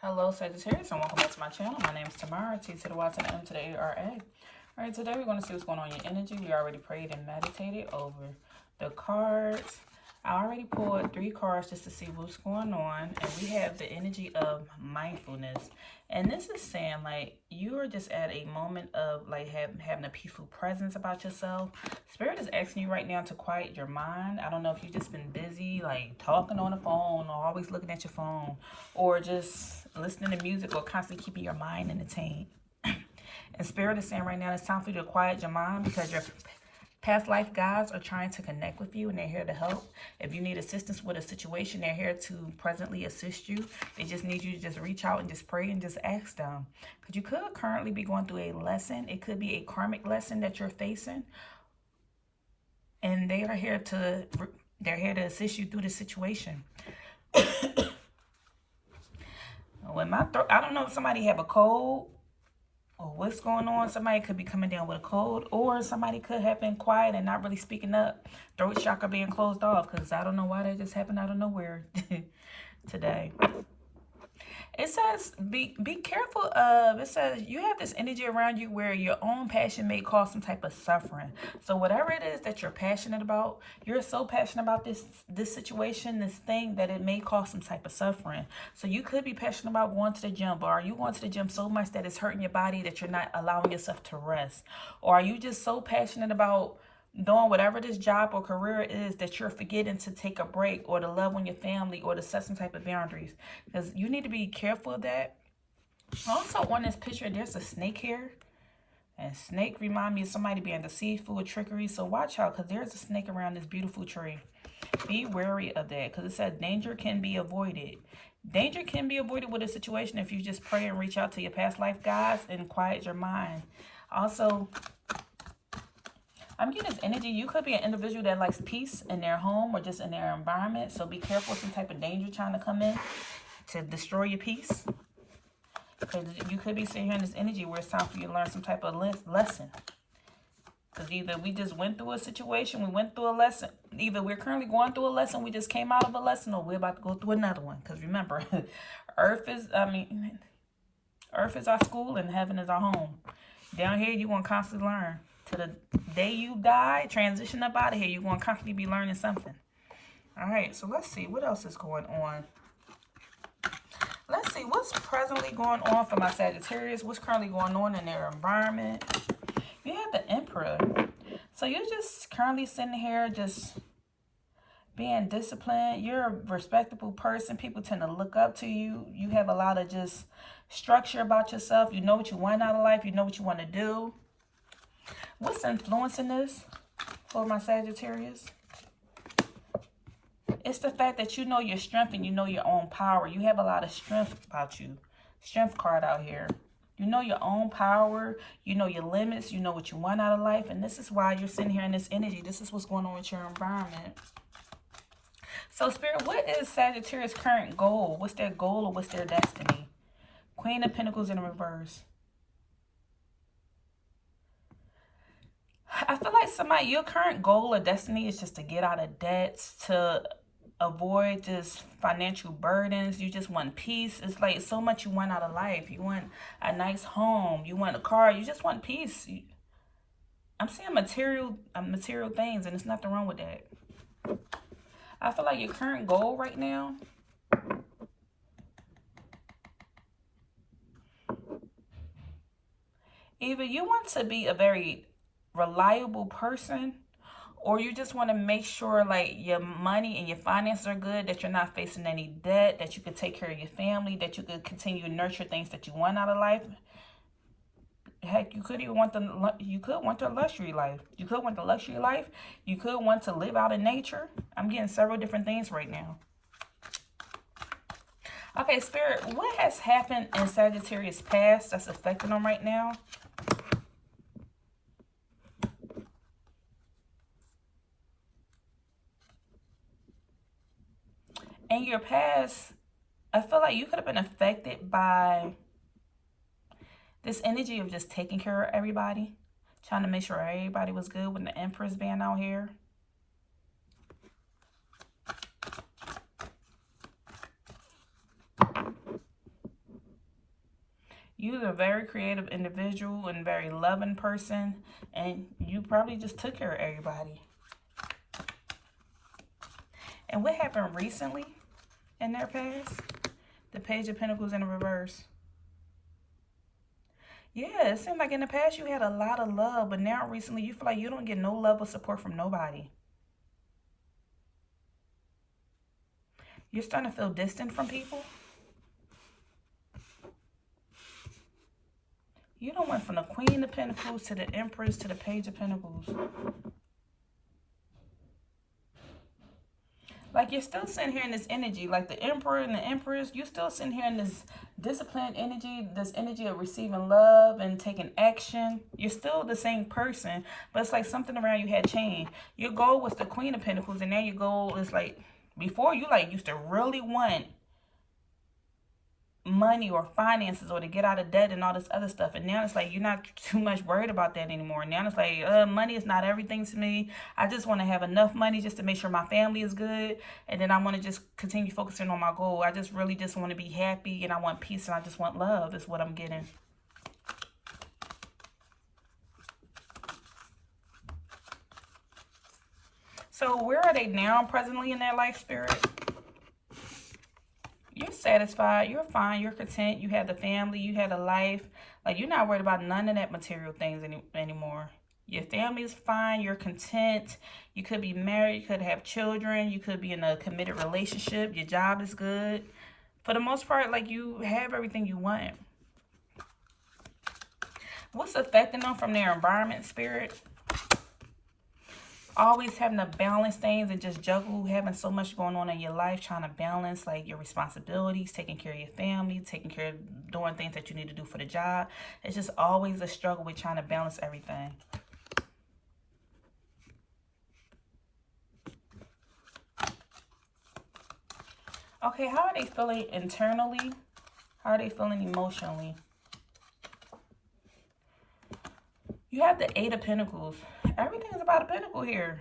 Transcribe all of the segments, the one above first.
Hello Sagittarius and welcome back to my channel. My name is Tamara, T to the Y to the M to the A-R-A. Alright, today we're going to see what's going on in your energy. We already prayed and meditated over the cards. I already pulled 3 cards just to see what's going on. And we have the energy of mindfulness. And this is saying like you are just at a moment of like having a peaceful presence about yourself. Spirit is asking you right now to quiet your mind. I don't know if you've just been busy like talking on the phone or always looking at your phone or just listening to music or constantly keeping your mind entertained. And Spirit is saying right now it's time for you to quiet your mind because your past life guides are trying to connect with you and they're here to help. If you need assistance with a situation, they're here to presently assist you. They just need you to just reach out and just pray and just ask them. Because you could currently be going through a lesson. It could be a karmic lesson that you're facing. And they're here to assist you through the situation. When my throat, I don't know if somebody have a cold or what's going on. Somebody could be coming down with a cold, or somebody could have been quiet and not really speaking up. Throat chakra being closed off, because I don't know why that just happened out of nowhere today. It says be careful of, it says you have this energy around you where your own passion may cause some type of suffering. So whatever it is that you're passionate about, you're so passionate about this situation, this thing, that it may cause some type of suffering. So you could be passionate about going to the gym, but are you going to the gym so much that it's hurting your body that you're not allowing yourself to rest? Or are you just so passionate about doing whatever this job or career is that you're forgetting to take a break or to love on your family or to set some type of boundaries? Because you need to be careful of that. Also on this picture, there's a snake here. And snake remind me of somebody being deceitful or trickery. So watch out, because there's a snake around this beautiful tree. Be wary of that, because it said danger can be avoided. Danger can be avoided with a situation if you just pray and reach out to your past life guides and quiet your mind. Also, I'm getting this energy. You could be an individual that likes peace in their home or just in their environment. So be careful of some type of danger trying to come in to destroy your peace. Because you could be sitting here in this energy where it's time for you to learn some type of lesson. Because either we just went through a situation, we went through a lesson. Either we're currently going through a lesson, we just came out of a lesson, or we're about to go through another one. Because remember, Earth is our school and heaven is our home. Down here, you're going to constantly learn. To the day you die, transition up out of here, you're going to constantly be learning something. All right, so let's see. What else is going on? Let's see. What's presently going on for my Sagittarius? What's currently going on in their environment? You have the Emperor. So you're just currently sitting here just being disciplined. You're a respectable person. People tend to look up to you. You have a lot of just structure about yourself. You know what you want out of life. You know what you want to do. What's influencing this for my Sagittarius? It's the fact that you know your strength and you know your own power. You have a lot of strength about you. Strength card out here. You know your own power. You know your limits. You know what you want out of life. And this is why you're sitting here in this energy. This is what's going on with your environment. So, Spirit, what is Sagittarius' current goal? What's their goal or what's their destiny? Queen of Pentacles in reverse. I feel like your current goal or destiny is just to get out of debts, to avoid just financial burdens. You just want peace. It's like so much you want out of life. You want a nice home. You want a car. You just want peace. I'm seeing material things, and there's nothing wrong with that. I feel like your current goal right now either you want to be a very reliable person, or you just want to make sure like your money and your finances are good, that you're not facing any debt, that you could take care of your family, that you could continue to nurture things that you want out of life. Heck, you could even want the luxury life. You could want the luxury life. You could want to live out in nature. I'm getting several different things right now. Okay, Spirit, what has happened in Sagittarius' past that's affecting them right now? In your past, I feel like you could have been affected by this energy of just taking care of everybody, trying to make sure everybody was good when the Empress being out here. You're a very creative individual and very loving person, and you probably just took care of everybody. And what happened recently in their past? The Page of Pentacles in the reverse. Yeah, it seemed like in the past you had a lot of love, but now recently you feel like you don't get no love or support from nobody. You're starting to feel distant from people. You don't went from the Queen of Pentacles to the Empress to the Page of Pentacles. Like, you're still sitting here in this energy, like the Emperor and the Empress, you're still sitting here in this disciplined energy, this energy of receiving love and taking action. You're still the same person, but it's like something around you had changed. Your goal was the Queen of Pentacles, and now your goal is like, before you like used to really want money or finances or to get out of debt and all this other stuff, and now it's like you're not too much worried about that anymore. Now it's like money is not everything to me. I just want to have enough money just to make sure my family is good, and then I want to just continue focusing on my goal. I just really just want to be happy, and I want peace, and I just want love is what I'm getting. So where are they now presently in their life, Spirit? You're satisfied, you're fine, you're content, you have the family, you have the life. Like, you're not worried about none of that material things anymore. Your family is fine, you're content. You could be married, you could have children, you could be in a committed relationship, your job is good. For the most part, like, you have everything you want. What's affecting them from their environment, Spirit? Always having to balance things and just juggle, having so much going on in your life, trying to balance like your responsibilities, taking care of your family, taking care of doing things that you need to do for the job. It's just always a struggle with trying to balance everything. Okay, how are they feeling internally? How are they feeling emotionally? You have the Eight of Pentacles. Everything is about a pentacle here.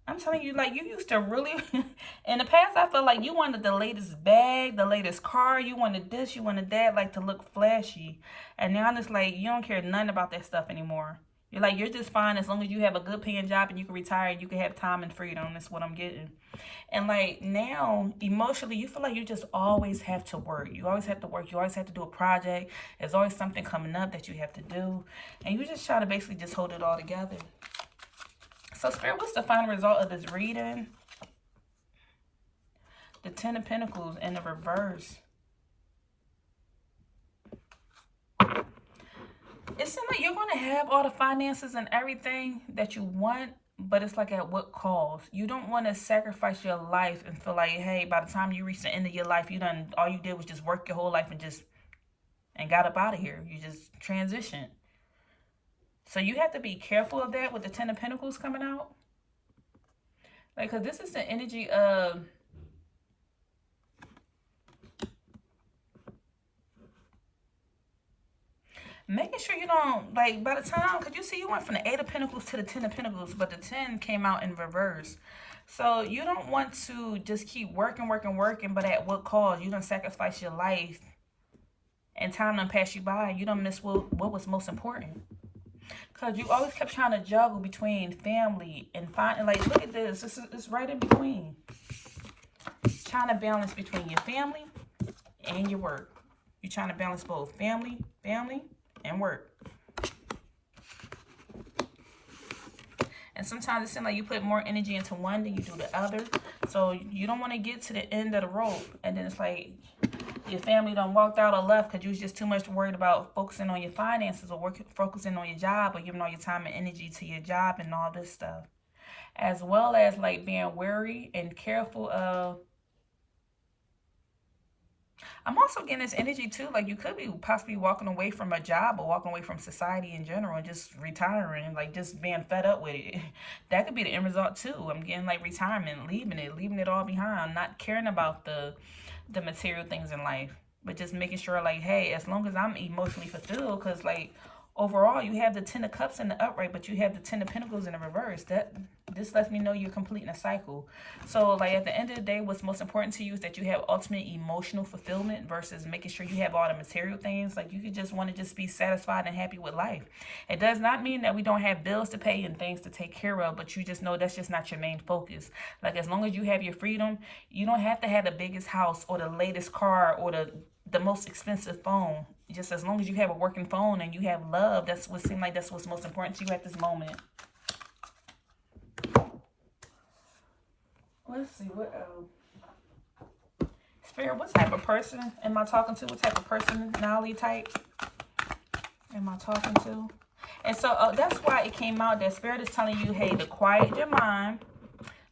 I'm telling you, like, you used to really, in the past, I felt like you wanted the latest bag, the latest car, you wanted this, you wanted that, like, to look flashy. And now it's like, you don't care nothing about that stuff anymore. You're like, you're just fine as long as you have a good paying job and you can retire and you can have time and freedom. That's what I'm getting. And like now, emotionally, you feel like you just always have to work. You always have to work. You always have to do a project. There's always something coming up that you have to do. And you just try to basically just hold it all together. So Spirit, what's the final result of this reading? The Ten of Pentacles in the reverse. It seems like you're going to have all the finances and everything that you want, but it's like at what cost? You don't want to sacrifice your life and feel like, hey, by the time you reach the end of your life, you done, all you did was just work your whole life and got up out of here. You just transitioned. So you have to be careful of that with the Ten of Pentacles coming out. Like, because this is the energy of making sure you don't, like, by the time, because you see, you went from the Eight of Pentacles to the Ten of Pentacles, but the 10 came out in reverse. So you don't want to just keep working, but at what cost? You don't sacrifice your life and time done pass you by. You don't miss what was most important. Because you always kept trying to juggle between family and finding, like, look at this. It's right in between. Trying to balance between your family and your work. You're trying to balance both family, and work. And sometimes it seems like you put more energy into one than you do the other. So you don't want to get to the end of the rope. And then it's like your family done walked out or left because you was just too much worried about focusing on your finances or focusing on your job or giving all your time and energy to your job and all this stuff. As well as like being wary and careful of. I'm also getting this energy too, like you could be possibly walking away from a job or walking away from society in general and just retiring, like just being fed up with it. That could be the end result too. I'm getting like retirement, leaving it all behind, not caring about the material things in life, but just making sure like, hey, as long as I'm emotionally fulfilled, because like Overall, you have the Ten of Cups in the upright, but you have the Ten of Pentacles in the reverse. This lets me know you're completing a cycle. So, like, at the end of the day, what's most important to you is that you have ultimate emotional fulfillment versus making sure you have all the material things. Like, you could just want to just be satisfied and happy with life. It does not mean that we don't have bills to pay and things to take care of, but you just know that's just not your main focus. Like, as long as you have your freedom, you don't have to have the biggest house or the latest car or the most expensive phone. Just as long as you have a working phone and you have love, that's what seems like that's what's most important to you at this moment. Let's see, what else? Spirit, what type of person am I talking to? What type of personality type am I talking to? And so that's why it came out that Spirit is telling you, hey, to quiet your mind.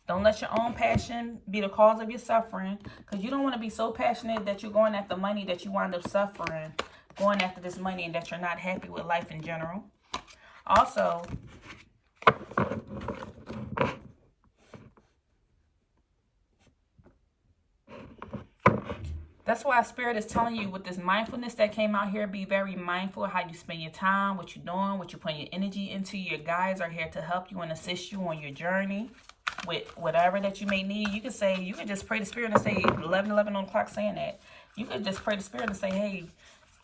Don't let your own passion be the cause of your suffering, because you don't want to be so passionate that you're going after money that you wind up suffering, going after this money, and that you're not happy with life in general. Also, that's why Spirit is telling you with this mindfulness that came out here, be very mindful of how you spend your time, what you're doing, what you're putting your energy into. Your guides are here to help you and assist you on your journey with whatever that you may need. You could say, you could just pray to Spirit and say 11 on the clock saying that. You could just pray to Spirit and say, hey,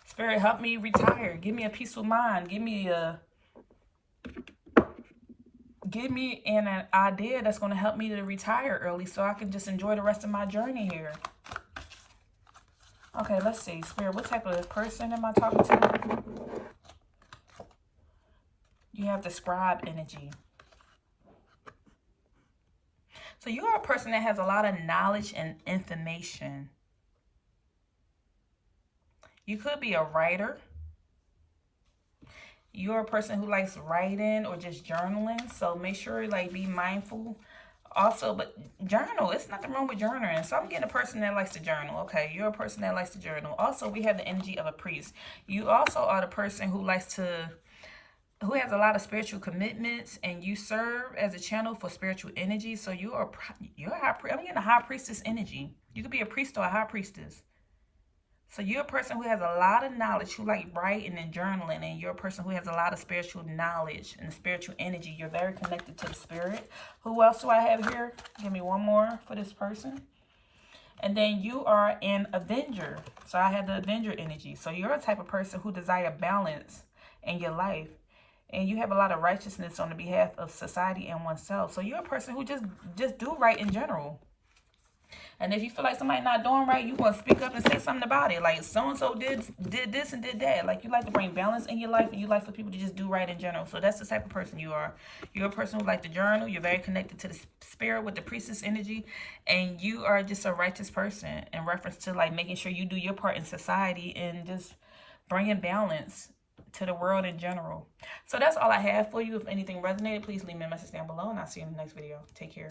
Spirit, help me retire. Give me a peaceful mind. Give me an idea that's going to help me to retire early so I can just enjoy the rest of my journey here. Okay, let's see. Spirit, what type of person am I talking to? You have the scribe energy. So you are a person that has a lot of knowledge and information. You could be a writer. You're a person who likes writing or just journaling. So make sure, like, be mindful. Also, but journal. It's nothing wrong with journaling. So I'm getting a person that likes to journal. Okay, you're a person that likes to journal. Also, we have the energy of a priest. You also are the person who likes to, who has a lot of spiritual commitments, and you serve as a channel for spiritual energy. So you're a high priest. I'm getting a high priestess energy. You could be a priest or a high priestess. So you're a person who has a lot of knowledge, who like writing and journaling, and you're a person who has a lot of spiritual knowledge and spiritual energy. You're very connected to the spirit. Who else do I have here? Give me one more for this person. And then you are an avenger. So I have the avenger energy. So you're a type of person who desire balance in your life. And you have a lot of righteousness on the behalf of society and oneself. So you're a person who just do right in general. And if you feel like somebody not doing right, you want to speak up and say something about it. Like, so-and-so did this and did that. Like, you like to bring balance in your life, and you like for people to just do right in general. So that's the type of person you are. You're a person who like to journal. You're very connected to the spirit with the priestess energy. And you are just a righteous person in reference to, like, making sure you do your part in society and just bringing balance to the world in general. So that's all I have for you. If anything resonated, please leave me a message down below, and I'll see you in the next video. Take care.